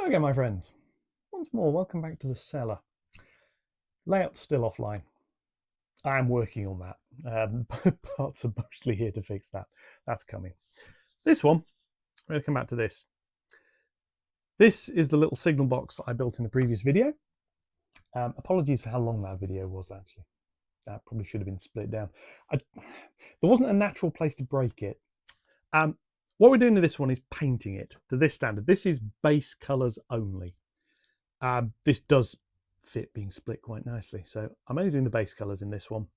Hello again, my friends. Once more, welcome back to the cellar. Layout's still offline. I am working on that. Parts are mostly here to fix that. That's coming. This one, we're going to come back to this. This is the little signal box I built in the previous video. Apologies for how long that video was, actually. That probably should have been split down. There wasn't a natural place to break it. What we're doing to this one is painting it to this standard. This is base colours only. This does fit being split quite nicely. So I'm only doing the base colours in this one.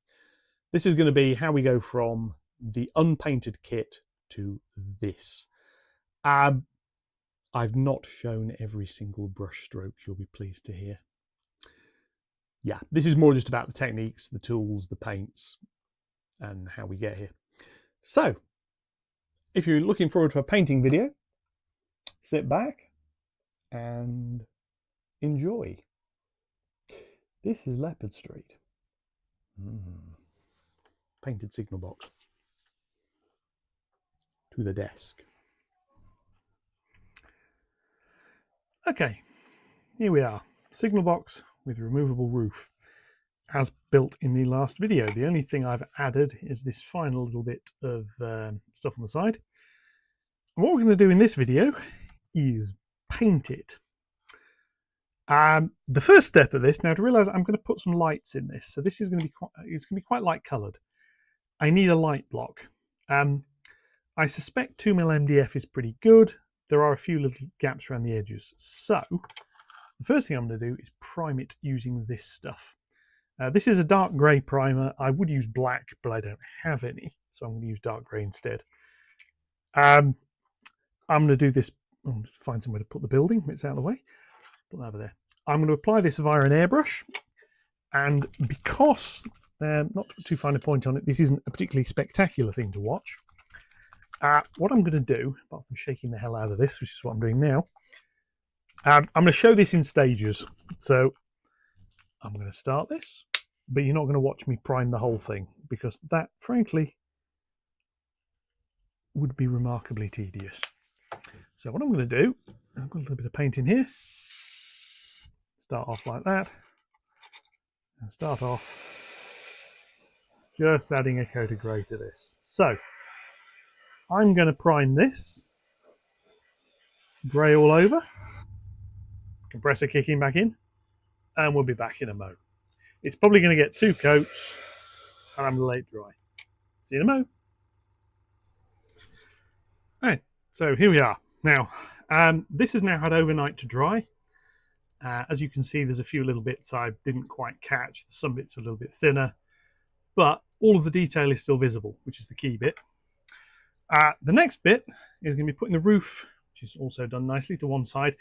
This is going to be how we go from the unpainted kit to this. I've not shown every single brush stroke, you'll be pleased to hear. Yeah, this is more just about the techniques, the tools, the paints, and how we get here. So, if you're looking forward to a painting video, sit back and enjoy. This is Leopard Street. Painted signal box. To the desk. Okay, here we are. Signal box with removable roof, as built in the last video. The only thing I've added is this final little bit of stuff on the side. And what we're going to do in this video is paint it. The first step of this, now to realise I'm going to put some lights in this, so this is going to be quite light coloured. I need a light block. I suspect 2mm MDF is pretty good. There are a few little gaps around the edges. So the first thing I'm going to do is prime it using this stuff. This is a dark grey primer. I would use black, but I don't have any, so I'm going to use dark grey instead. I'm going to do this. I'm going to find somewhere to put the building. It's out of the way. Put that over there. I'm going to apply this via an airbrush, and because not to put too fine a point on it, this isn't a particularly spectacular thing to watch. What I'm going to do, apart from shaking the hell out of this, which is what I'm doing now, I'm going to show this in stages. So I'm going to start this, but you're not going to watch me prime the whole thing, because that, frankly, would be remarkably tedious. So what I'm going to do, I've got a little bit of paint in here. Start off like that, and start off just adding a coat of grey to this. So I'm going to prime this, grey all over, compressor kicking back in, and we'll be back in a mo. It's probably going to get 2 coats, and I'm going to let it dry. See you in a mo. Right, so here we are. Now, this has now had overnight to dry. As you can see, there's a few little bits I didn't quite catch. Some bits are a little bit thinner, but all of the detail is still visible, which is the key bit. The next bit is going to be putting the roof, which is also done nicely, to one side.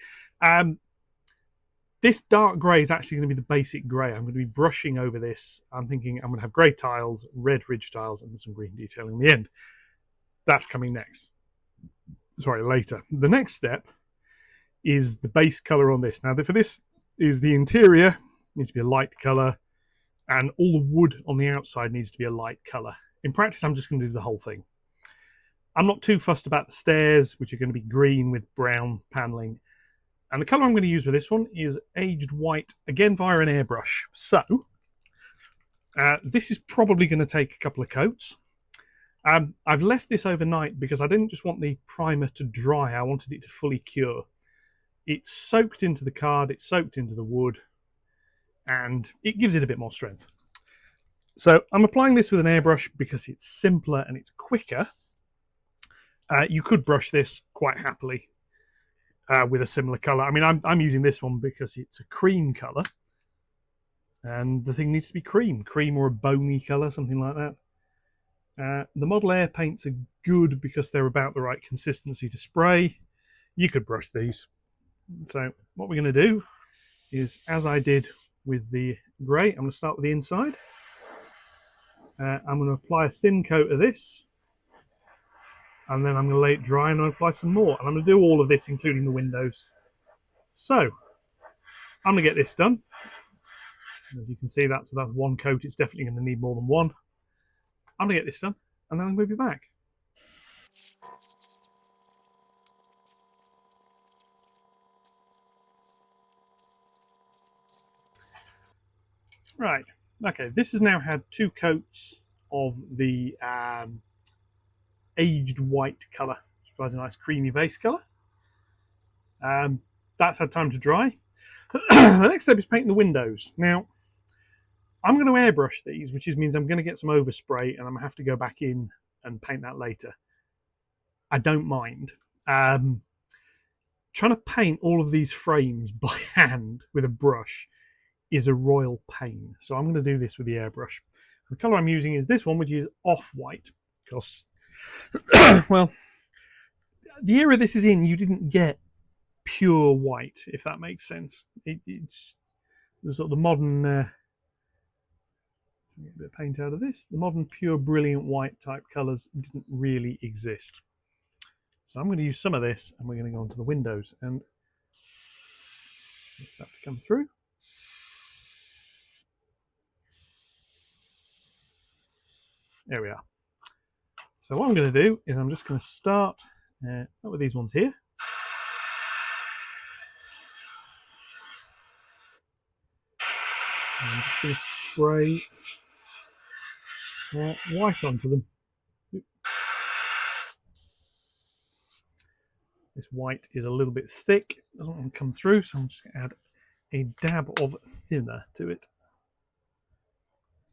This dark grey is actually going to be the basic grey. I'm going to be brushing over this. I'm thinking I'm going to have grey tiles, red ridge tiles, and some green detailing in the end. That's coming next. Sorry, later. The next step is the base colour on this. Now, for this is the interior. It needs to be a light colour, and all the wood on the outside needs to be a light colour. In practice, I'm just going to do the whole thing. I'm not too fussed about the stairs, which are going to be green with brown panelling. And the colour I'm going to use for this one is aged white, again via an airbrush. So, this is probably going to take a couple of coats. I've left this overnight because I didn't just want the primer to dry, I wanted it to fully cure. It's soaked into the card, it's soaked into the wood, and it gives it a bit more strength. So I'm applying this with an airbrush because it's simpler and it's quicker. You could brush this quite happily with a similar colour. I mean, I'm using this one because it's a cream colour, and the thing needs to be cream or a bony colour, something like that. The Model Air paints are good because they're about the right consistency to spray. You could brush these. So what we're going to do is, as I did with the grey, I'm going to start with the inside. I'm going to apply a thin coat of this, and then I'm going to lay it dry and I'll apply some more. And I'm going to do all of this, including the windows. So I'm going to get this done. As you can see, that's one coat. It's definitely going to need more than one. I'm going to get this done, and then I'm going to be back. Right. Okay. This has now had 2 coats of the aged white colour, which provides a nice creamy base colour. That's had time to dry. The next step is painting the windows. Now, I'm going to airbrush these, which means I'm going to get some overspray and I'm going to have to go back in and paint that later. I don't mind. Trying to paint all of these frames by hand with a brush is a royal pain. So I'm going to do this with the airbrush. The colour I'm using is this one, which is off-white. Because, well, the era this is in, you didn't get pure white, if that makes sense. It's sort of the modern... get a bit of paint out of this. The modern pure brilliant white type colours didn't really exist. So I'm going to use some of this and we're going to go onto the windows and get that to come through. There we are. So what I'm going to do is I'm just going to start with these ones here. And I'm just going to spray white onto them. This white is a little bit thick, doesn't want to come through, so I'm just going to add a dab of thinner to it.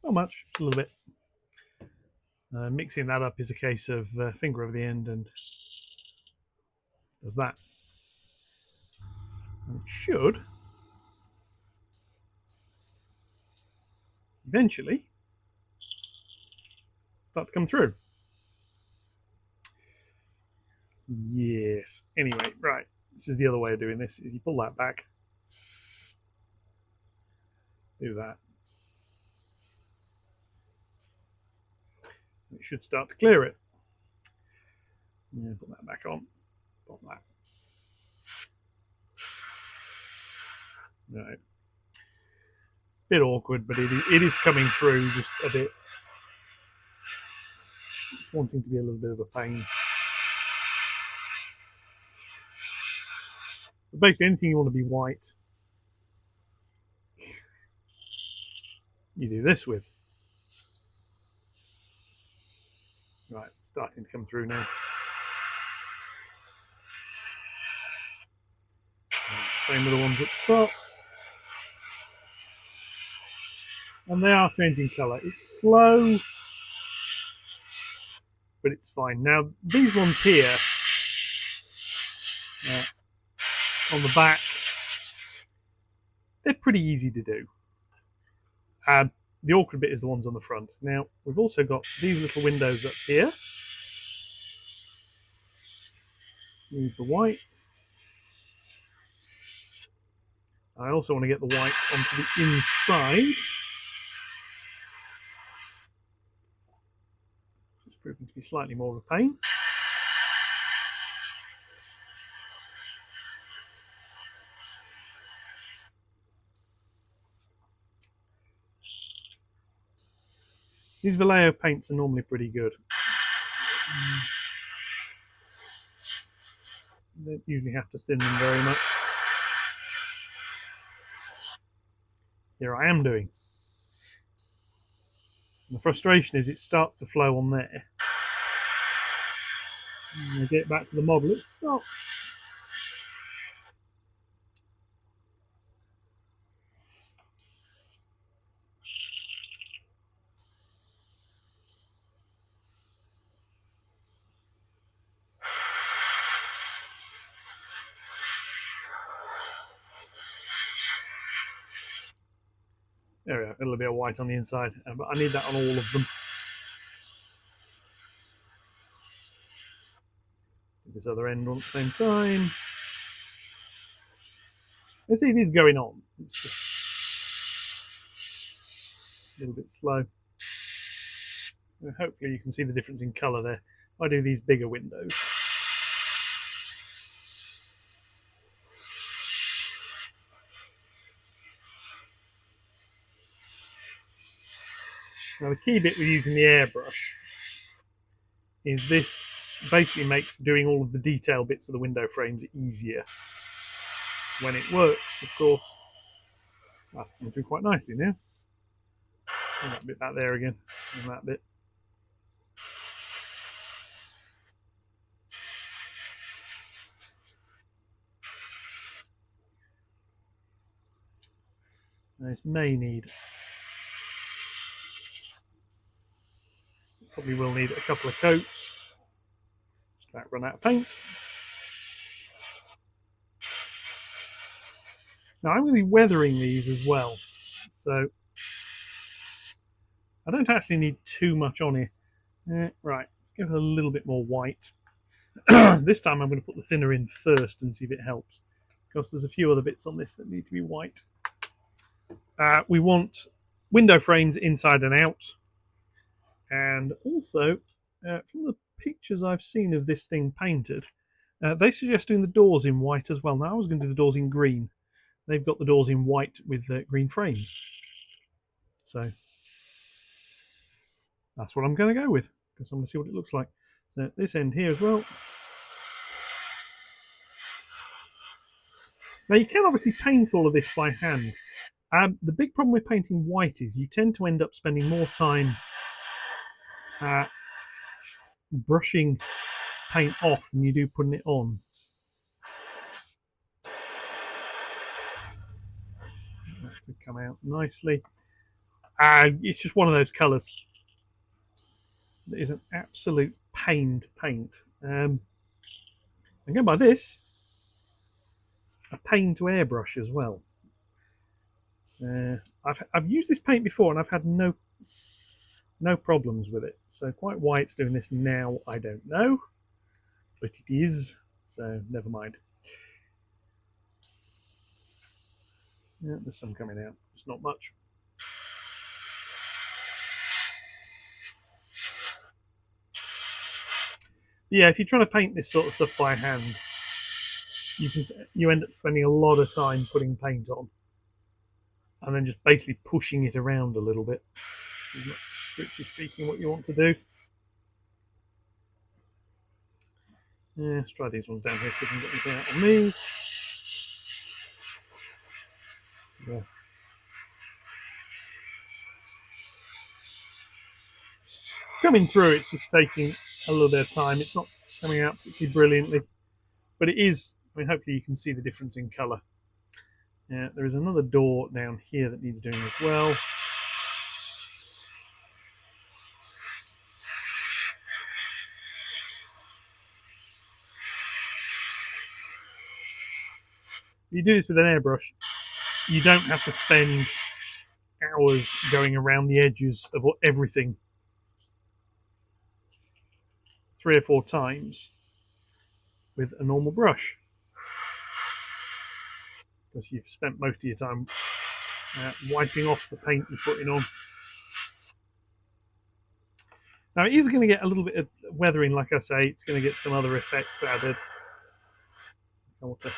Not much, just a little bit. Mixing that up is a case of finger over the end and does that. And it should eventually start to come through. Yes. Anyway, right. This is the other way of doing this, is you pull that back. Do that. It should start to clear it. Yeah, put that back on. Put that. Right. Bit awkward, but it is coming through just a bit. Wanting to be a little bit of a pain. But basically, anything you want to be white, you do this with. Right, it's starting to come through now. Same with the ones at the top. And they are changing colour. It's slow, but it's fine. Now, these ones here, on the back, they're pretty easy to do. The awkward bit is the ones on the front. Now, we've also got these little windows up here. Use the white. I also want to get the white onto the inside. It's proving to be slightly more of a pain. These Vallejo paints are normally pretty good. You don't usually have to thin them very much. Here I am doing. And the frustration is it starts to flow on there. And I get back to the model, it stops. There we go, a little bit of white on the inside, but I need that on all of them. This other end on at the same time. You see, it is going on. It's just a little bit slow. And hopefully you can see the difference in colour there. I do these bigger windows. Now the key bit with using the airbrush is this basically makes doing all of the detail bits of the window frames easier. When it works, of course, that's coming through quite nicely now. that bit back there again, and that bit. Now this may need, probably will need a couple of coats. Just about run out of paint. Now I'm going to be weathering these as well, so I don't actually need too much on here. Right, let's give it a little bit more white. This time I'm going to put the thinner in first and see if it helps, because there's a few other bits on this that need to be white. We want window frames inside and out, and also from the pictures I've seen of this thing painted, they suggest doing the doors in white as well. Now I was going to do the doors in green. They've got the doors in white with green frames, so that's what I'm going to go with, because I'm going to see what it looks like. So this end here as well. Now you can obviously paint all of this by hand. The big problem with painting white is you tend to end up spending more time brushing paint off than you do putting it on. That should come out nicely. It's just one of those colours that is an absolute pain to paint. And go by this, a pain to airbrush as well. I've used this paint before and I've had no problems with it. So quite why it's doing this now, I don't know, but it is. So never mind. Yeah, there's some coming out. It's not much. Yeah, if you're trying to paint this sort of stuff by hand, you end up spending a lot of time putting paint on, and then just basically pushing it around a little bit. Is not strictly speaking what you want to do. Yeah, let's try these ones down here, see if we can get anything out on these. Yeah. Coming through, it's just taking a little bit of time. It's not coming out particularly brilliantly, but it is. I mean, hopefully you can see the difference in colour. There is another door down here that needs doing as well. If you do this with an airbrush, you don't have to spend hours going around the edges of everything 3 or 4 times with a normal brush, because you've spent most of your time wiping off the paint you're putting on. Now it is going to get a little bit of weathering, like I say. It's going to get some other effects added. I want to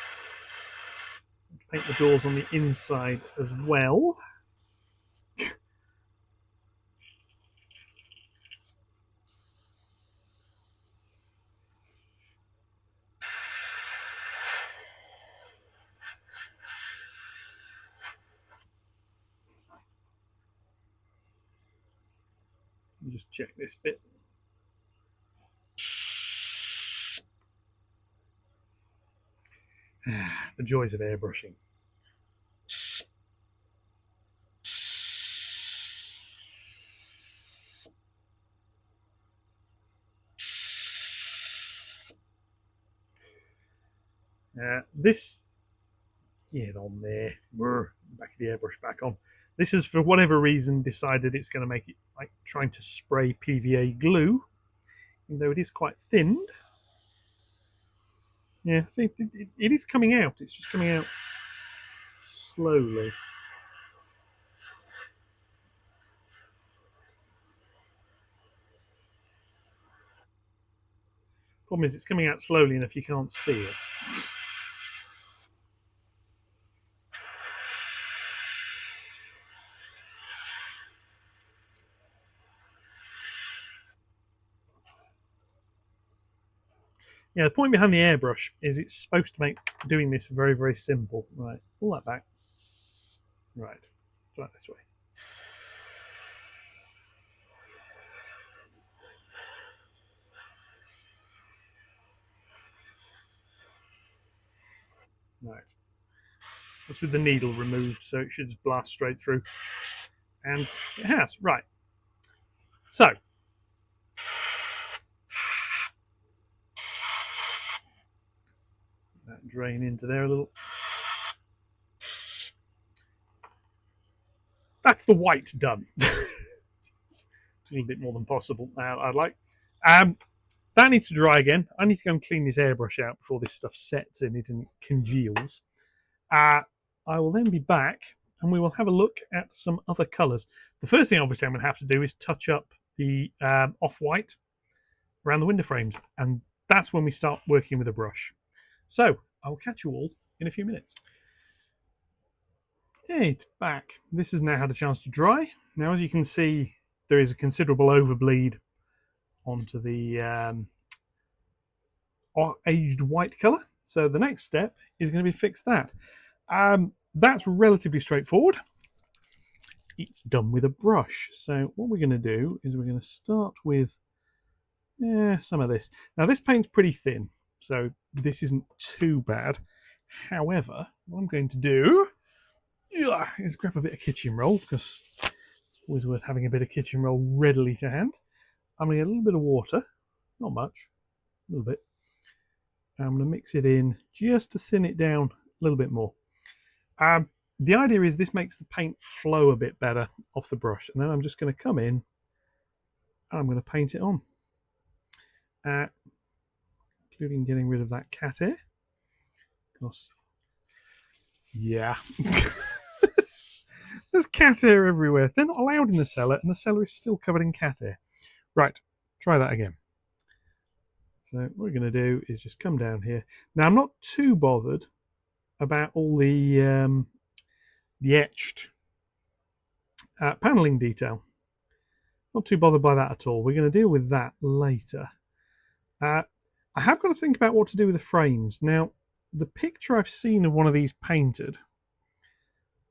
paint the doors on the inside as well. Just check this bit. The joys of airbrushing. This, get on there. Back of the airbrush back on. This is, for whatever reason, decided it's going to make it like trying to spray PVA glue, even though it is quite thinned. Yeah, see, it is coming out. It's just coming out slowly. Problem is, it's coming out slowly enough you can't see it. Yeah, the point behind the airbrush is it's supposed to make doing this very, very simple. Right, pull that back. Right, try it this way. Right. That's with the needle removed, so it should just blast straight through. And it has. Right. So, that drain into there a little. That's the white done. It's a little bit more than possible. I'd like. That needs to dry again. I need to go and clean this airbrush out before this stuff sets in it and congeals. I will then be back and we will have a look at some other colours. The first thing, obviously, I'm going to have to do is touch up the off-white around the window frames, and that's when we start working with a brush. So I will catch you all in a few minutes. Hey, it's back. This has now had a chance to dry. Now, as you can see, there is a considerable overbleed onto the aged white colour. So the next step is going to be to fix that. That's relatively straightforward. It's done with a brush. So what we're going to do is we're going to start with some of this. Now this paint's pretty thin, so this isn't too bad. However, what I'm going to do is grab a bit of kitchen roll, because it's always worth having a bit of kitchen roll readily to hand. I'm going to get a little bit of water, not much, a little bit. I'm going to mix it in just to thin it down a little bit more. The idea is this makes the paint flow a bit better off the brush, and then I'm just going to come in and I'm going to paint it on, including getting rid of that cat hair. Because, yeah, there's cat hair everywhere. They're not allowed in the cellar, and the cellar is still covered in cat hair. Right, try that again. So what we're going to do is just come down here. Now I'm not too bothered about all the etched paneling detail. Not too bothered by that at all. We're going to deal with that later. I have got to think about what to do with the frames. Now, the picture I've seen of one of these painted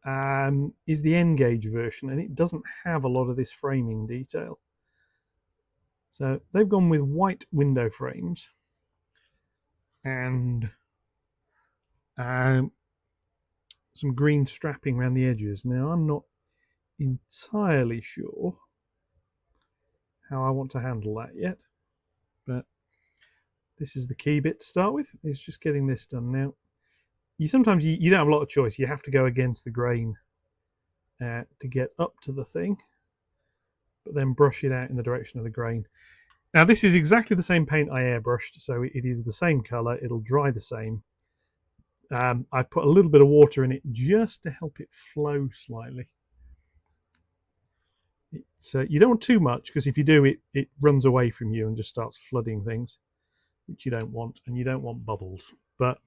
is the N-gauge version, and it doesn't have a lot of this framing detail. So they've gone with white window frames and some green strapping around the edges. Now, I'm not entirely sure how I want to handle that yet, but this is the key bit to start with, is just getting this done. Now, sometimes you don't have a lot of choice. You have to go against the grain to get up to the thing, but then brush it out in the direction of the grain. Now, this is exactly the same paint I airbrushed, so it is the same colour. It'll dry the same. I've put a little bit of water in it just to help it flow slightly. You don't want too much, because if you do, it runs away from you and just starts flooding things, which you don't want, and you don't want bubbles. But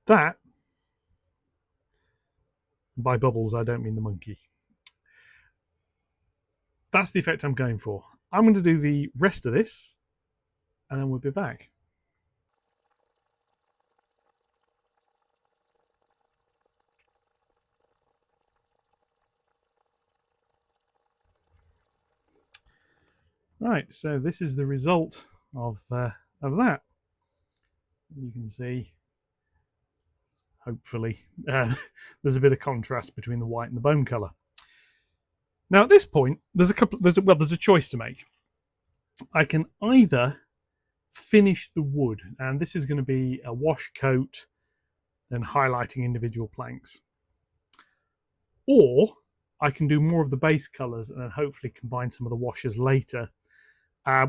that, by bubbles, I don't mean the monkey. That's the effect I'm going for. I'm going to do the rest of this, and then we'll be back. Right, so this is the result of that. You can see, hopefully, there's a bit of contrast between the white and the bone colour. Now at this point, there's a choice to make. I can either finish the wood, and this is going to be a wash coat, then highlighting individual planks, or I can do more of the base colours and then hopefully combine some of the washes later.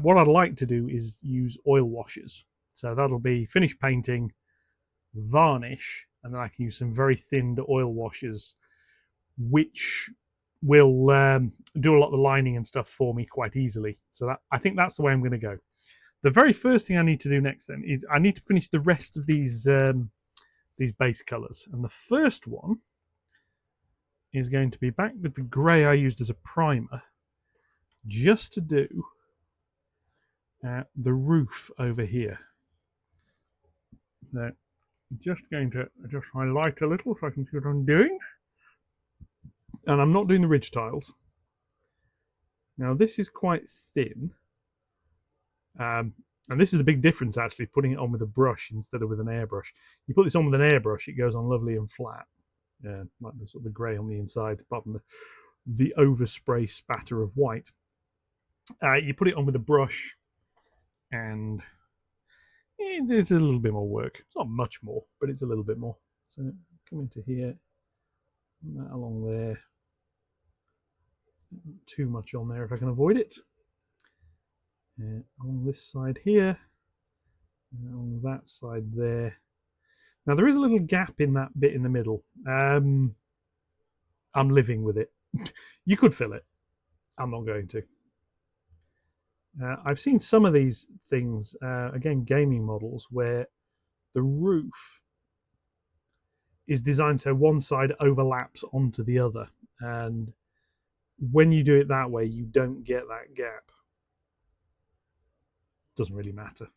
What I'd like to do is use oil washes. So that'll be finish painting, varnish, and then I can use some very thinned oil washes, which will do a lot of the lining and stuff for me quite easily. So I think that's the way I'm going to go. The very first thing I need to do next then is I need to finish the rest of these base colours. And the first one is going to be back with the grey I used as a primer, just to do the roof over here. So I'm just going to adjust my light a little so I can see what I'm doing. And I'm not doing the ridge tiles. Now this is quite thin. And this is the big difference, actually, putting it on with a brush instead of with an airbrush. You put this on with an airbrush, it goes on lovely and flat. Yeah, like the sort of grey on the inside, apart from the overspray spatter of white. You put it on with a brush, and it's a little bit more work. It's not much more, but it's a little bit more. So come into here, that along there. Not too much on there if I can avoid it. On this side here, on that side there. Now there is a little gap in that bit in the middle. I'm living with it. You could fill it. I'm not going to. I've seen some of these things, again, gaming models, where the roof is designed so one side overlaps onto the other. And when you do it that way, you don't get that gap. Doesn't really matter.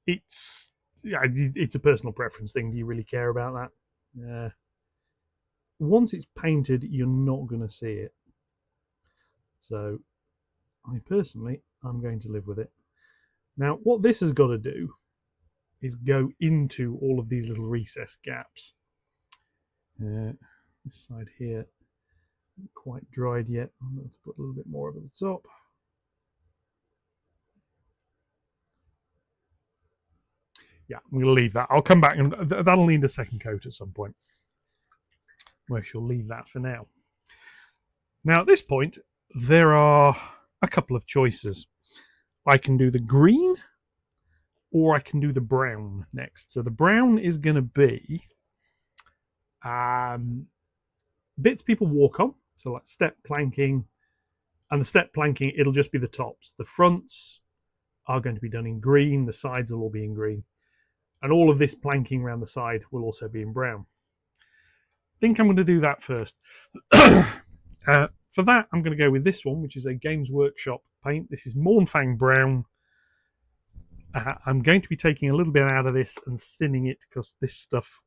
It's a personal preference thing. Do you really care about that? Once it's painted, you're not going to see it. So I'm going to live with it. Now, what this has got to do is go into all of these little recess gaps. This side here isn't quite dried yet. I'm going to put a little bit more over the top. Yeah, I'm going to leave that. I'll come back and that'll need a second coat at some point. Where she'll leave that for now. Now at this point, there are a couple of choices. I can do the green or I can do the brown next. So the brown is going to be bits people walk on. So like step planking. And the step planking, it'll just be the tops. The fronts are going to be done in green. The sides will all be in green. And all of this planking around the side will also be in brown. I think I'm going to do that first. For that, I'm going to go with this one, which is a Games Workshop paint. This is Mornfang Brown. I'm going to be taking a little bit out of this and thinning it because this stuff,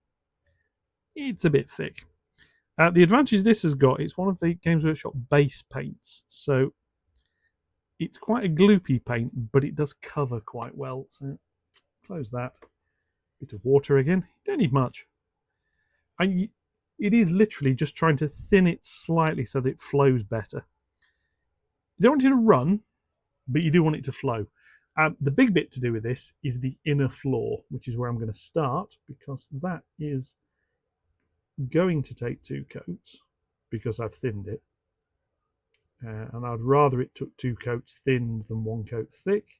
it's a bit thick. The advantage this has got, it's one of the Games Workshop base paints. So it's quite a gloopy paint, but it does cover quite well. So close that. Bit of water again. You don't need much. And it is literally just trying to thin it slightly so that it flows better. You don't want it to run, but you do want it to flow. The big bit to do with this is the inner floor, which is where I'm going to start, because that is going to take 2 coats because I've thinned it. And I'd rather it took 2 coats thinned than 1 coat thick,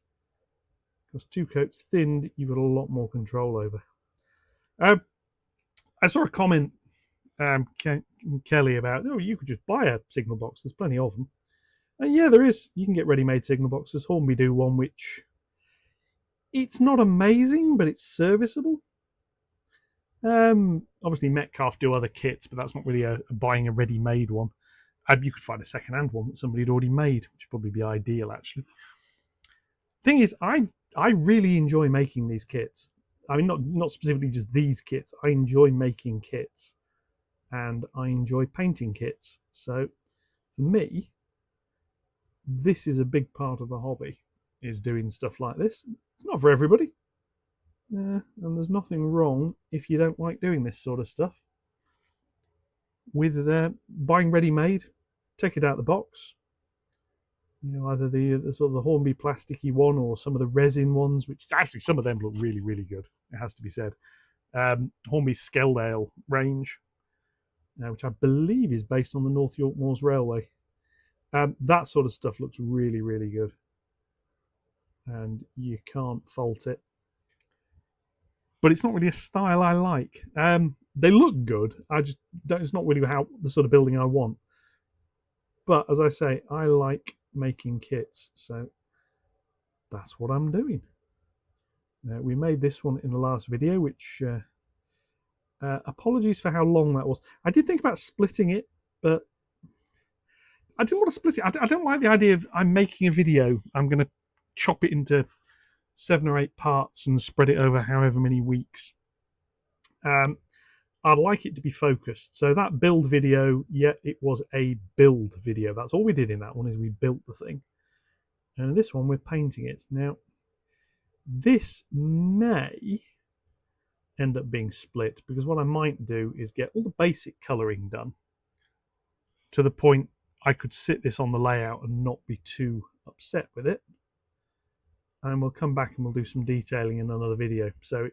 because 2 coats thinned, you've got a lot more control over. I saw a comment Kelly about, oh, you could just buy a signal box. There's plenty of them. And yeah, there is. You can get ready-made signal boxes. Hornby do one, which it's not amazing, but it's serviceable. Obviously, Metcalf do other kits, but that's not really buying a ready-made one. You could find a second-hand one that somebody had already made, which would probably be ideal, actually. Thing is, I really enjoy making these kits. I mean, not specifically just these kits. I enjoy making kits. And I enjoy painting kits. So, for me, this is a big part of the hobby, is doing stuff like this. It's not for everybody. And there's nothing wrong if you don't like doing this sort of stuff. With buying ready-made, take it out of the box. You know, either the sort of the Hornby plasticky one or some of the resin ones, which actually some of them look really, really good. It has to be said. Hornby's Skeldale range, which I believe is based on the North York Moors Railway. That sort of stuff looks really, really good. And you can't fault it. But it's not really a style I like. They look good. It's not really the sort of building I want. But as I say, I like making kits, so that's what I'm doing. We made this one in the last video, which apologies for how long that was. I did think about splitting it, but I didn't want to split it. I don't like the idea of I'm making a video, I'm going to chop it into 7 or 8 parts and spread it over however many weeks. I'd like it to be focused. So that build video, yeah, it was a build video. That's all we did in that one, is we built the thing. And this one we're painting it. Now, this may end up being split, because what I might do is get all the basic colouring done to the point I could sit this on the layout and not be too upset with it. And we'll come back and we'll do some detailing in another video. So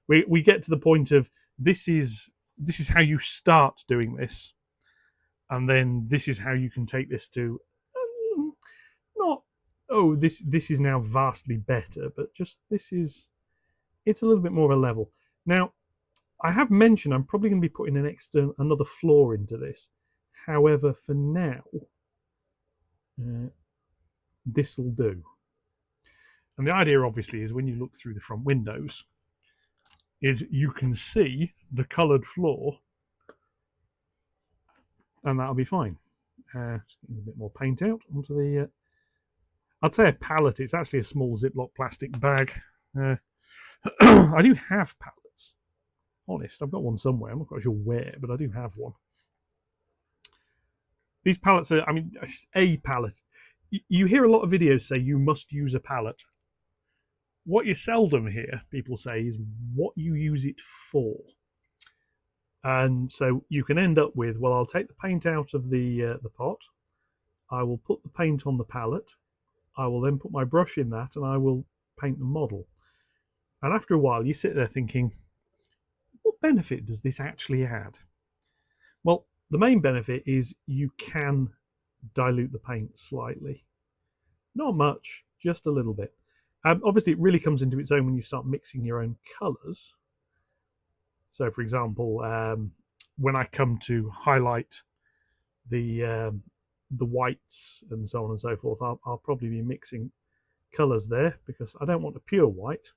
we get to the point of this is how you start doing this, and then this is how you can take this to not, oh, this is now vastly better, but just it's a little bit more of a level. Now, I have mentioned I'm probably going to be putting another floor into this. However, for now, this will do. And the idea, obviously, is when you look through the front windows, is you can see the coloured floor, and that'll be fine. Just getting a bit more paint out onto the. I'd say a pallet. It's actually a small Ziploc plastic bag. I do have pallets. Honest, I've got one somewhere. I'm not quite sure where, but I do have one. These pallets are, I mean, a pallet. You hear a lot of videos say you must use a pallet. What you seldom hear people say is what you use it for. And so you can end up with, well, I'll take the paint out of the pot. I will put the paint on the pallet. I will then put my brush in that, and I will paint the model. And after a while, you sit there thinking, what benefit does this actually add? Well, the main benefit is you can dilute the paint slightly. Not much, just a little bit. Obviously, it really comes into its own when you start mixing your own colours. So, for example, when I come to highlight the whites and so on and so forth, I'll probably be mixing colours there, because I don't want a pure white,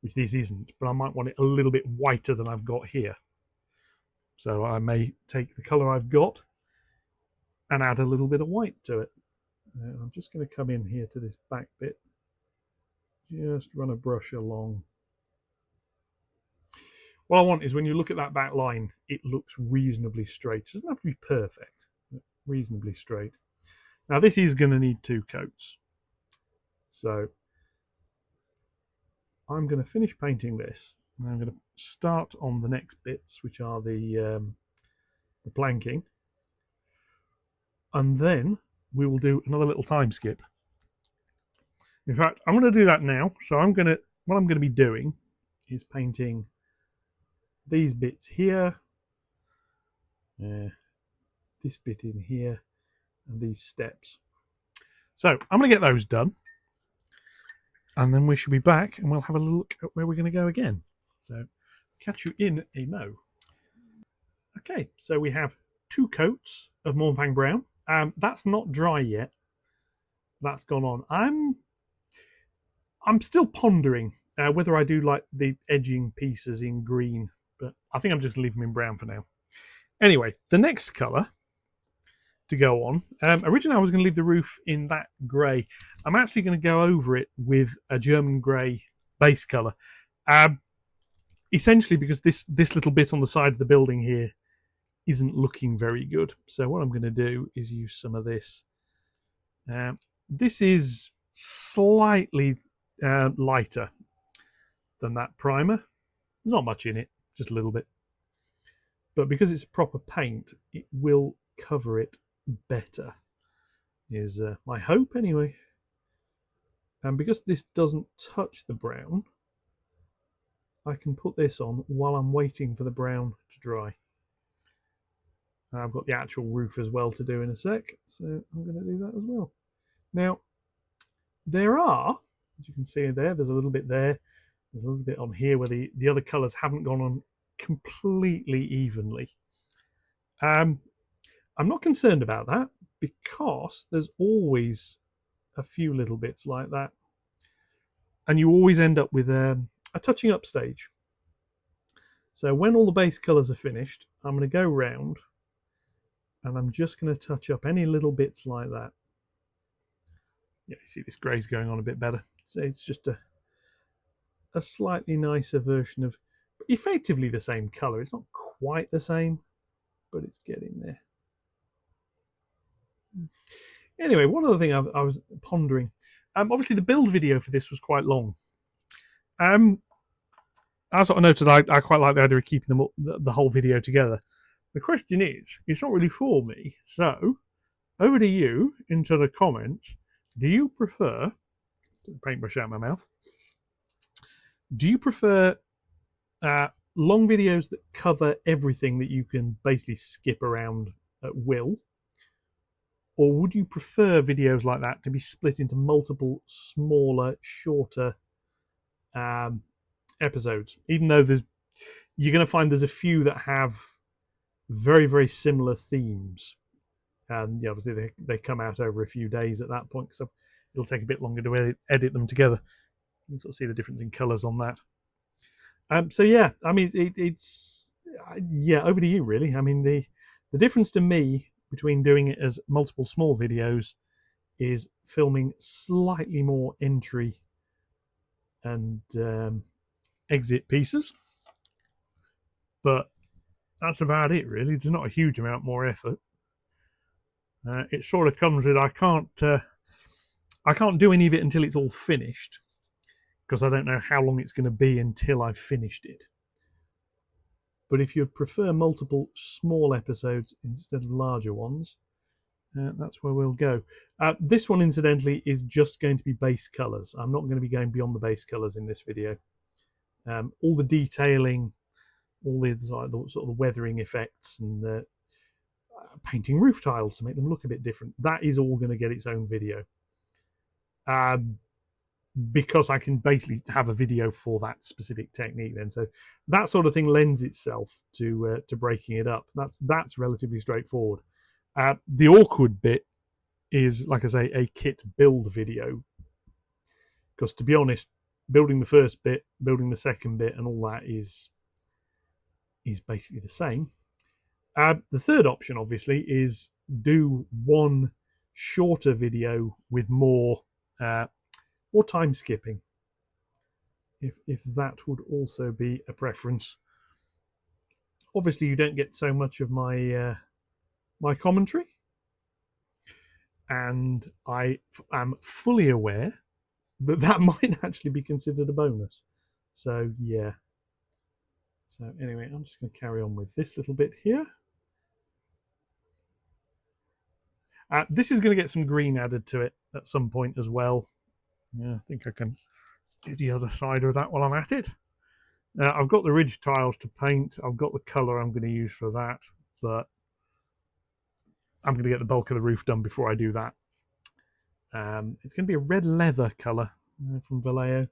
which this isn't, but I might want it a little bit whiter than I've got here. So I may take the colour I've got and add a little bit of white to it. I'm just going to come in here to this back bit, just run a brush along. What I want is, when you look at that back line, it looks reasonably straight. It doesn't have to be perfect, but reasonably straight. Now, this is going to need 2 coats. So I'm going to finish painting this, and I'm going to start on the next bits, which are the planking. And then we will do another little time skip. In fact, I'm going to do that now. So what I'm going to be doing is painting these bits here, this bit in here, and these steps. So I'm going to get those done, and then we should be back and we'll have a look at where we're going to go again. So catch you in a mo. Okay, so we have 2 coats of Mornfang Brown. That's not dry yet. That's gone on. I'm still pondering whether I do like the edging pieces in green, but I think I'm just leaving them in brown for now. Anyway, the next colour to go on. Originally, I was going to leave the roof in that grey. I'm actually going to go over it with a German grey base colour. Essentially, because this little bit on the side of the building here isn't looking very good. So what I'm going to do is use some of this. This is slightly lighter than that primer. There's not much in it, just a little bit. But because it's a proper paint, it will cover it better, is my hope anyway. And because this doesn't touch the brown, I can put this on while I'm waiting for the brown to dry. I've got the actual roof as well to do in a sec, so I'm going to do that as well. Now, there are, as you can see there's a little bit there. There's a little bit on here where the other colours haven't gone on completely evenly. I'm not concerned about that, because there's always a few little bits like that. And you always end up with a touching up stage. So when all the base colours are finished, I'm going to go round and I'm just going to touch up any little bits like that. Yeah, you see this grey's going on a bit better. So it's just a slightly nicer version of effectively the same colour. It's not quite the same, but it's getting there. Anyway, one other thing I was pondering. Obviously, the build video for this was quite long. As I noted, I quite like the idea of keeping them the whole video together. The question is, it's not really for me. So, over to you into the comments. Do you prefer, paintbrush out my mouth, do you prefer long videos that cover everything that you can basically skip around at will? Or would you prefer videos like that to be split into multiple smaller, shorter episodes? Even though you're going to find there's a few that have very, very similar themes. And yeah, obviously they come out over a few days at that point, because it'll take a bit longer to edit them together. You can sort of see the difference in colours on that. So yeah, I mean, it's yeah, over to you really. I mean, the difference to me between doing it as multiple small videos is filming slightly more entry and exit pieces, but that's about it really. There's not a huge amount more effort. It sort of comes with I can't do any of it until it's all finished, because I don't know how long it's going to be until I've finished it. But if you'd prefer multiple small episodes instead of larger ones, that's where we'll go. This one, incidentally, is just going to be base colours. I'm not going to be going beyond the base colours in this video. All the detailing, all the sort of the weathering effects, and the painting roof tiles to make them look a bit different, that is all going to get its own video. Because I can basically have a video for that specific technique then. So that sort of thing lends itself to breaking it up. That's relatively straightforward. The awkward bit is, like I say, a kit build video. Because to be honest, building the first bit, building the second bit, and all that is basically the same. The third option, obviously, is do one shorter video with more time skipping, if that would also be a preference. Obviously, you don't get so much of my my commentary, and I am fully aware that might actually be considered a bonus. So yeah. So anyway, I'm just going to carry on with this little bit here. This is going to get some green added to it at some point as well. Yeah, I think I can do the other side of that while I'm at it. I've got the ridge tiles to paint. I've got the colour I'm going to use for that, but I'm going to get the bulk of the roof done before I do that. It's going to be a red leather colour from Vallejo.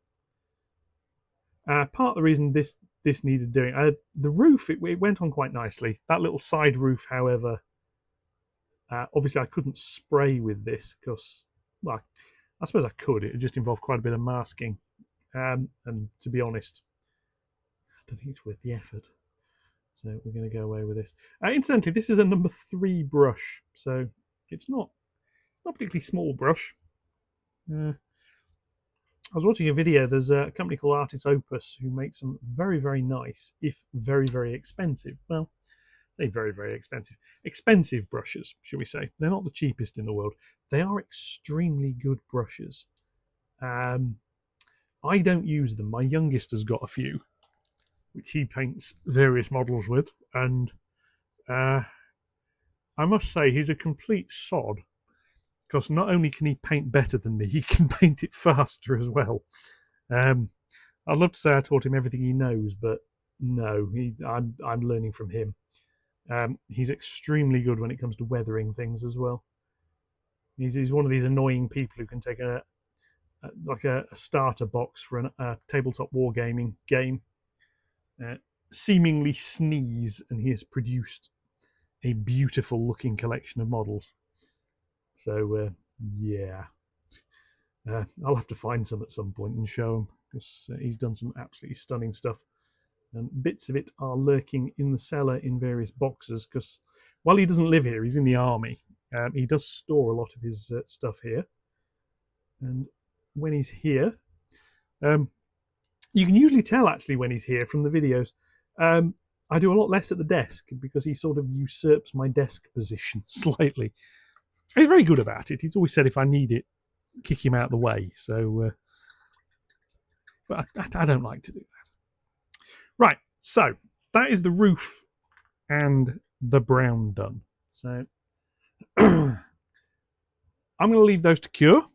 Part of the reason this needed doing, the roof, it went on quite nicely. That little side roof, however, obviously I couldn't spray with this because, well, I suppose I could. It would just involve quite a bit of masking. And to be honest, I don't think it's worth the effort. So we're going to go away with this. Incidentally, this is a number 3 brush, so it's not a particularly small brush. I was watching a video. There's a company called Artist Opus who makes some very, very nice, if very, very expensive. Well, say very, very expensive brushes, shall we say. They're not the cheapest in the world. They are extremely good brushes. I don't use them. My youngest has got a few, which he paints various models with, and I must say he's a complete sod, because not only can he paint better than me, he can paint it faster as well. I'd love to say I taught him everything he knows, but no, I'm learning from him. He's extremely good when it comes to weathering things as well. He's one of these annoying people who can take a starter box for a tabletop wargaming game, seemingly sneeze, and he has produced a beautiful looking collection of models. So yeah, I'll have to find some at some point and show him, because he's done some absolutely stunning stuff. And bits of it are lurking in the cellar in various boxes, because while he doesn't live here, he's in the army. He does store a lot of his stuff here. And when he's here, you can usually tell actually when he's here from the videos. I do a lot less at the desk because he sort of usurps my desk position slightly. He's very good about it. He's always said if I need it, kick him out of the way. So, but I don't like to do that. Right, so that is the roof and the brown done. So I'm going to leave those to cure.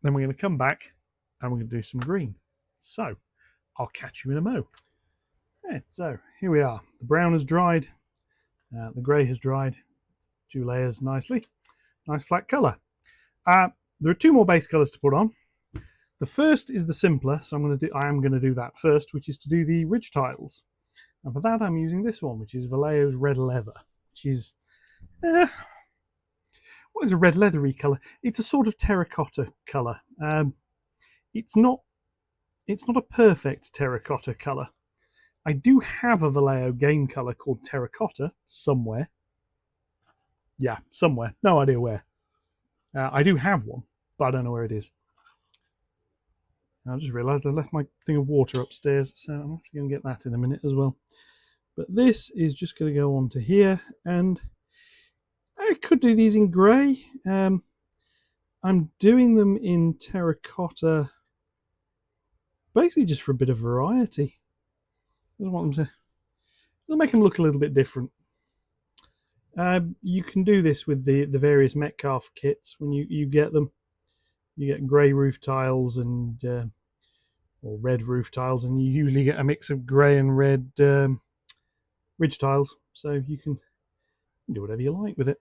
Then we're going to come back and we're going to do some green. So I'll catch you in a mo. Right, so here we are. The brown has dried. The grey has dried. 2 layers nicely. Nice flat colour. There are 2 more base colours to put on. The first is the simpler, so I am going to do that first, which is to do the ridge tiles. And for that I'm using this one, which is Vallejo's Red Leather, which is what is a red leathery colour? It's a sort of terracotta colour. It's not a perfect terracotta colour. I do have a Vallejo game colour called Terracotta somewhere. Yeah, somewhere. No idea where. I do have one, but I don't know where it is. I just realised I left my thing of water upstairs, so I'm actually going to get that in a minute as well. But this is just going to go on to here, and I could do these in grey. I'm doing them in terracotta, basically just for a bit of variety. I just want them to, it'll make them look a little bit different. You can do this with the various Metcalf kits when you get them. You get grey roof tiles and or red roof tiles, and you usually get a mix of grey and red ridge tiles. So you can do whatever you like with it.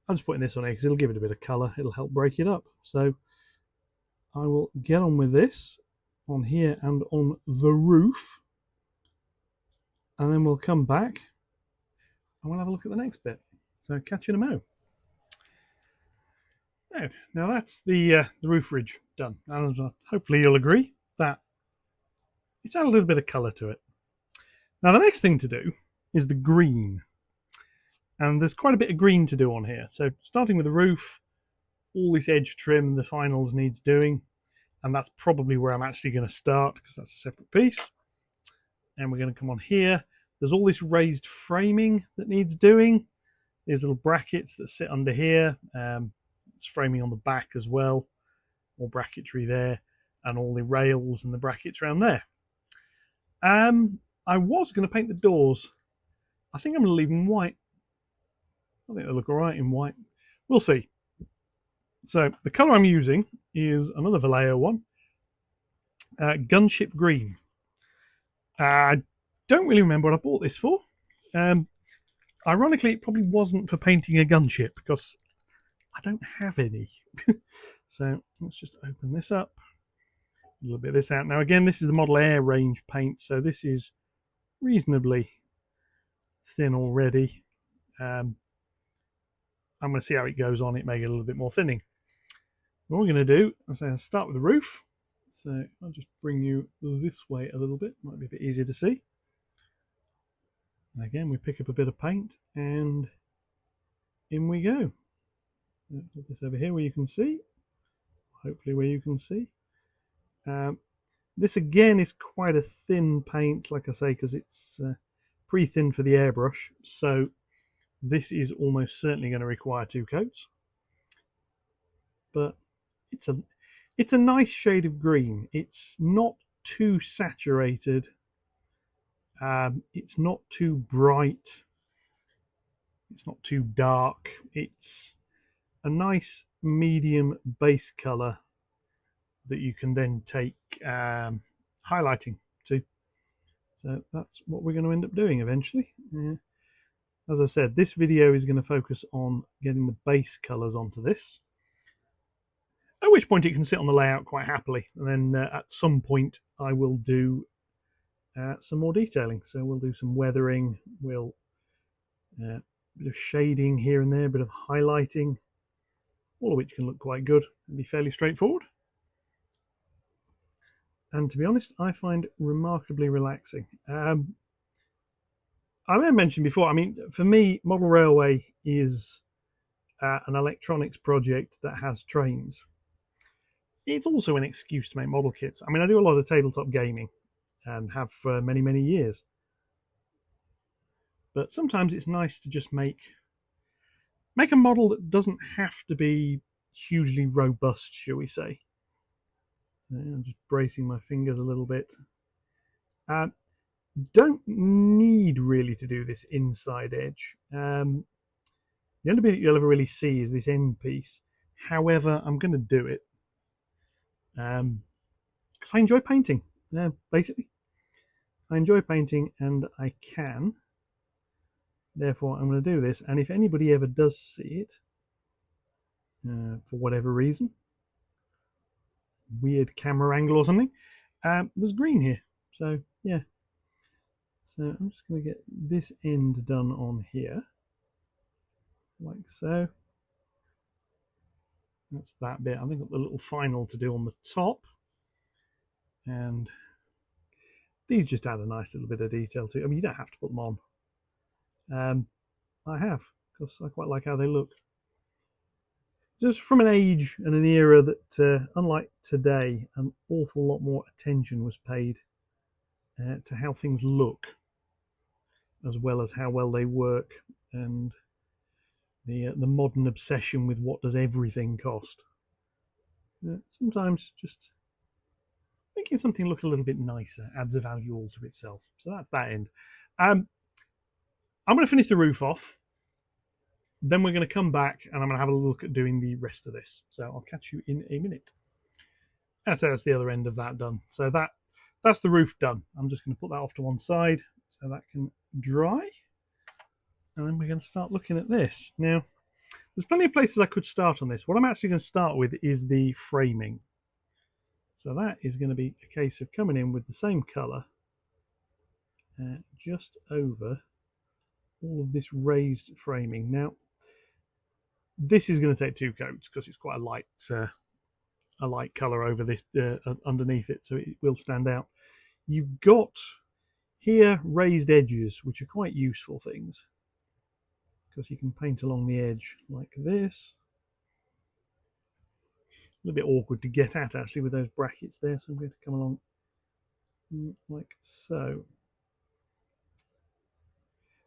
I'm just putting this on here because it'll give it a bit of colour. It'll help break it up. So I will get on with this on here and on the roof, and then we'll come back and we'll have a look at the next bit. So catch you in a mo. Now that's the roof ridge done. And hopefully you'll agree that it's had a little bit of colour to it. Now the next thing to do is the green. And there's quite a bit of green to do on here. So starting with the roof, all this edge trim, the finals needs doing. And that's probably where I'm actually going to start because that's a separate piece. And we're going to come on here. There's all this raised framing that needs doing. These little brackets that sit under here. It's framing on the back as well. More bracketry there. And all the rails and the brackets around there. I was going to paint the doors. I think I'm going to leave them white. I think they'll look alright in white. We'll see. So the colour I'm using is another Vallejo one. Gunship Green. I don't really remember what I bought this for. Ironically, it probably wasn't for painting a gunship because I don't have any. So let's just open this up. A little bit of this out. Now again, this is the Model Air range paint, so this is reasonably thin already. I'm going to see how it goes on. It may get a little bit more thinning. What we're going to do, I'll start with the roof. So I'll just bring you this way a little bit. Might be a bit easier to see. And again, we pick up a bit of paint and in we go. Put this over here where you can see. Hopefully where you can see. This again is quite a thin paint, like I say, because it's pretty thin for the airbrush. So this is almost certainly going to require 2 coats. But it's a nice shade of green. It's not too saturated. It's not too bright. It's not too dark. It's a nice medium base colour that you can then take highlighting to. So that's what we're going to end up doing eventually. As I said, this video is going to focus on getting the base colours onto this. At which point it can sit on the layout quite happily. And then at some point I will do some more detailing. So we'll do some weathering, we'll a bit of shading here and there, a bit of highlighting, all of which can look quite good and be fairly straightforward. And to be honest, I find remarkably relaxing. I may have mentioned before, I mean, for me, Model Railway is an electronics project that has trains. It's also an excuse to make model kits. I mean, I do a lot of tabletop gaming and have for many, many years. But sometimes it's nice to just make make a model that doesn't have to be hugely robust, shall we say. So I'm just bracing my fingers a little bit. Don't need really to do this inside edge. The only bit that you'll ever really see is this end piece. However, I'm going to do it because I enjoy painting. Basically, I enjoy painting, and I can. Therefore, I'm going to do this. And if anybody ever does see it, for whatever reason, weird camera angle or something, there's green here. So yeah. So I'm just going to get this end done on here, like so. That's that bit. I think I've got the little final to do on the top. And these just add a nice little bit of detail to it. I mean, you don't have to put them on. I have, because I quite like how they look. Just from an age and an era that, unlike today, an awful lot more attention was paid to how things look, as well as how well they work, and the modern obsession with what does everything cost. Sometimes just making something look a little bit nicer adds a value all to itself. So that's that end. I'm going to finish the roof off. Then we're going to come back and I'm going to have a look at doing the rest of this. So I'll catch you in a minute. That's the other end of that done. So that's the roof done. I'm just going to put that off to one side so that can dry. And then we're going to start looking at this. Now, there's plenty of places I could start on this. What I'm actually going to start with is the framing. So that is going to be a case of coming in with the same colour just over all of this raised framing. Now, this is going to take two coats because it's quite a light colour over this underneath it, so it will stand out. You've got here raised edges, which are quite useful things because you can paint along the edge like this. A little bit awkward to get at actually with those brackets there, so I'm going to come along like so.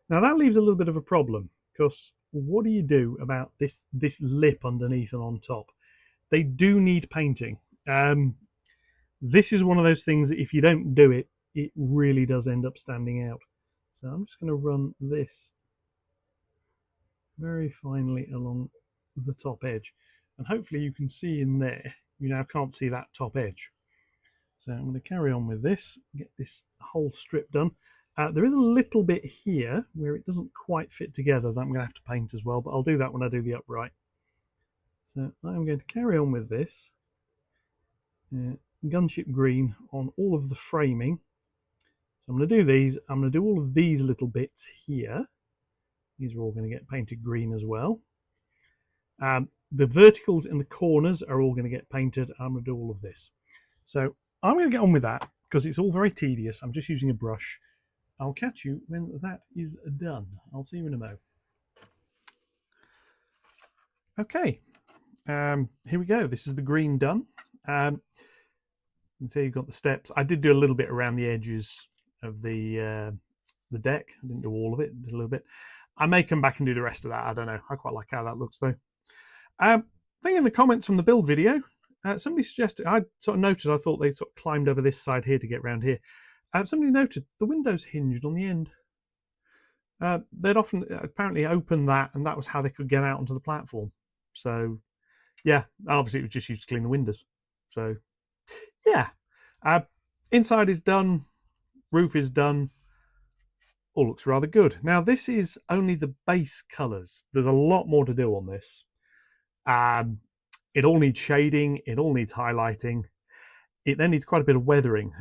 Now that leaves a little bit of a problem, because what do you do about this lip underneath and on top? They do need painting. This is one of those things that if you don't do it, it really does end up standing out. So I'm just going to run this very finely along the top edge. And hopefully you can see in there, you now can't see that top edge. So I'm going to carry on with this, get this whole strip done. There is a little bit here where it doesn't quite fit together that I'm going to have to paint as well, but I'll do that when I do the upright. So I'm going to carry on with this. Gunship green on all of the framing. So I'm going to do these. I'm going to do all of these little bits here. These are all going to get painted green as well. The verticals in the corners are all going to get painted. I'm going to do all of this. So I'm going to get on with that because it's all very tedious. I'm just using a brush. I'll catch you when that is done. I'll see you in a mo. Okay, here we go. This is the green done. You can see you've got the steps. I did do a little bit around the edges of the deck. I didn't do all of it, did a little bit. I may come back and do the rest of that. I don't know. I quite like how that looks though. I think in the comments from the build video, somebody suggested, I sort of noted, I thought they sort of climbed over this side here to get around here. Somebody noted the windows hinged on the end. They'd often apparently open that, and that was how they could get out onto the platform. So, yeah, and obviously it was just used to clean the windows. So, yeah, inside is done, roof is done. All looks rather good. Now, this is only the base colours. There's a lot more to do on this. It all needs shading. It all needs highlighting. It then needs quite a bit of weathering.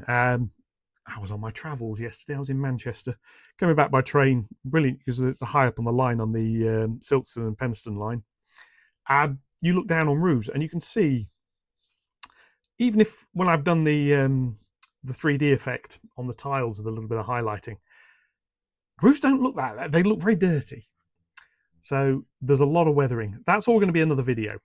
I was on my travels yesterday. I was in Manchester, coming back by train. Brilliant, because it's high up on the line on the Silkstone and Penistone line. You look down on roofs and you can see, even if when I've done the 3D effect on the tiles with a little bit of highlighting, roofs don't look that. They look very dirty. So there's a lot of weathering. That's all going to be another video.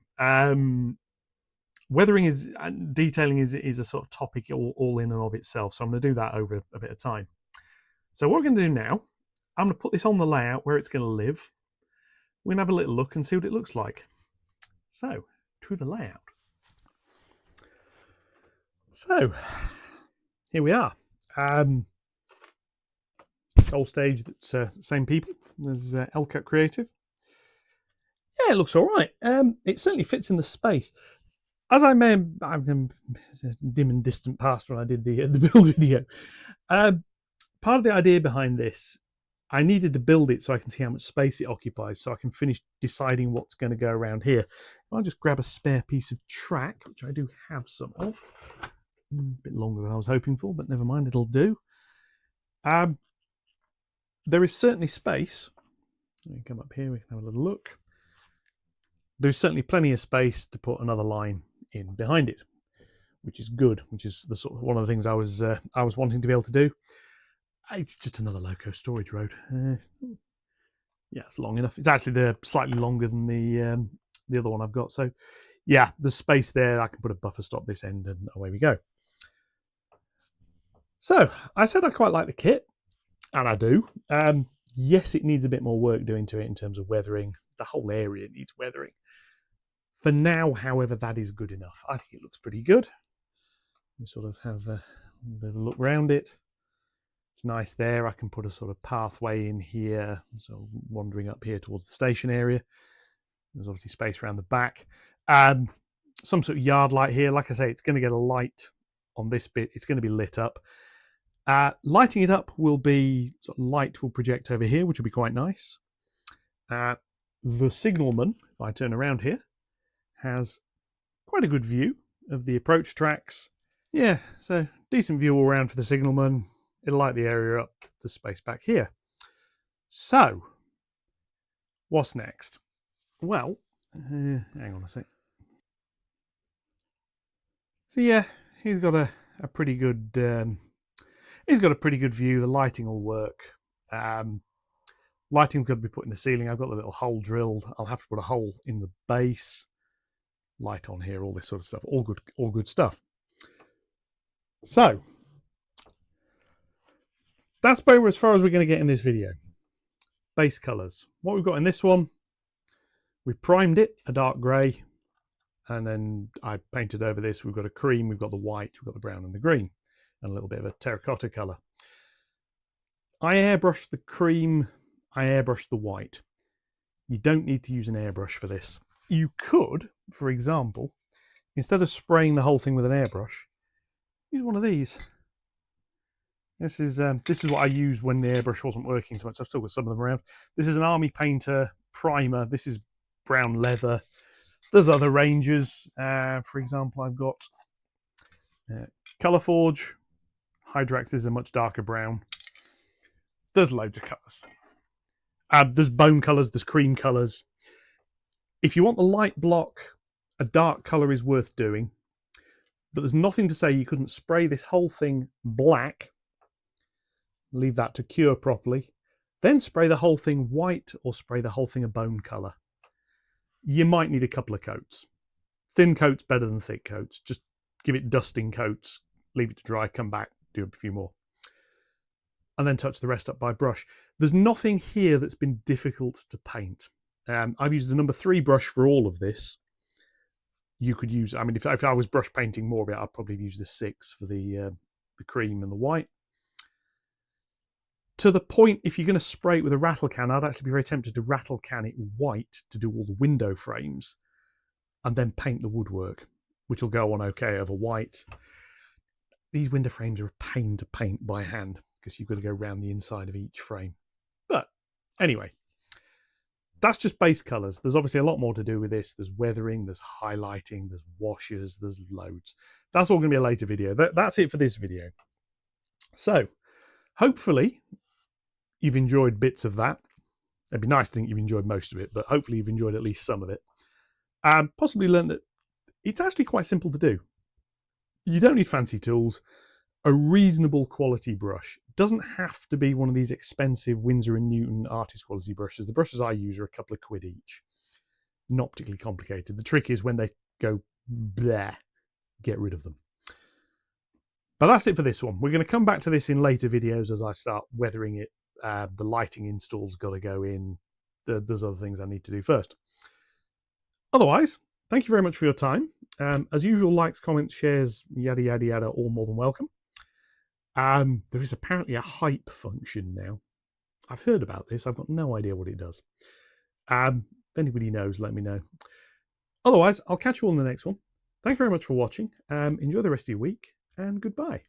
Weathering is detailing is a sort of topic all in and of itself. So I'm going to do that over a bit of time. So what we're going to do now, I'm going to put this on the layout where it's going to live. we're going to have a little look and see what it looks like. So, to the layout. So, here we are. Old stage, that's same people. There's LCut Creative. Yeah, it looks all right. It certainly fits in the space. As I'm dim and distant past when I did the build video. Part of the idea behind this, I needed to build it so I can see how much space it occupies, so I can finish deciding what's going to go around here. I'll just grab a spare piece of track, which I do have some of. A bit longer than I was hoping for, but never mind, it'll do. There is certainly space. Let me come up here, we can have a little look. There's certainly plenty of space to put another line in behind it, which is good, which is the sort of one of the things I was wanting to be able to do. It's just another loco storage road. Yeah, it's long enough. It's actually slightly longer than the other one I've got. So yeah, there's space there. I can put a buffer stop this end and away we go. So I said I quite like the kit, and I do. Yes, it needs a bit more work doing to it in terms of weathering. The whole area needs weathering. For now, however, that is good enough. I think it looks pretty good. We sort of have a bit of a look around it. It's nice there. I can put a sort of pathway in here, so wandering up here towards the station area. There's obviously space around the back. Some sort of yard light here. Like I say, it's going to get a light on this bit. It's going to be lit up. Lighting it up will be, sort of light will project over here, which will be quite nice. The signalman, if I turn around here, has quite a good view of the approach tracks. Yeah, so decent view all around for the signalman. It'll light the area up, the space back here. So, what's next? Well, hang on a sec. So yeah, he's got a pretty good view. The lighting will work. Lighting's got to be put in the ceiling. I've got the little hole drilled. I'll have to put a hole in the base. Light on here, all this sort of stuff. All good stuff. So that's about as far as we're going to get in this video. Base colours. What we've got in this one, we've primed it a dark grey, and then I painted over this. We've got a cream, we've got the white, we've got the brown and the green, and a little bit of a terracotta colour. I airbrushed the cream, I airbrushed the white. You don't need to use an airbrush for this. You could, for example, instead of spraying the whole thing with an airbrush, use one of these. This is what I used when the airbrush wasn't working so much. I've still got some of them around. This is an Army Painter primer. This is brown leather. There's other ranges. For example, I've got Colourforge. Hydrax is a much darker brown. There's loads of colours. There's bone colours, there's cream colours. If you want the light block, a dark colour is worth doing. But there's nothing to say you couldn't spray this whole thing black, leave that to cure properly, then spray the whole thing white or spray the whole thing a bone colour. You might need a couple of coats. Thin coats better than thick coats. Just give it dusting coats, leave it to dry, come back, do a few more. And then touch the rest up by brush. There's nothing here that's been difficult to paint. I've used the number 3 brush for all of this. You could use, I mean, if I was brush painting more of it, I'd probably use the 6 for the cream and the white. To the point, if you're going to spray it with a rattle can, I'd actually be very tempted to rattle can it white to do all the window frames and then paint the woodwork, which will go on okay over white. These window frames are a pain to paint by hand because you've got to go around the inside of each frame. But anyway, that's just base colours. There's obviously a lot more to do with this. There's weathering, there's highlighting, there's washes, there's loads. That's all going to be a later video. That's it for this video. So hopefully you've enjoyed bits of that. It'd be nice to think you've enjoyed most of it, but hopefully you've enjoyed at least some of it. Possibly learned that it's actually quite simple to do. You don't need fancy tools. A reasonable quality brush. Doesn't have to be one of these expensive Winsor & Newton artist quality brushes. The brushes I use are a couple of quid each. Not particularly complicated. The trick is when they go bleh, get rid of them. But that's it for this one. We're going to come back to this in later videos as I start weathering it. The lighting install's got to go in. there's other things I need to do first. Otherwise, thank you very much for your time. As usual, likes, comments, shares, yada, yada, yada, all more than welcome. There is apparently a hype function now. I've heard about this. I've got no idea what it does. If anybody knows, let me know. Otherwise, I'll catch you all in the next one. Thank you very much for watching. Enjoy the rest of your week, and goodbye.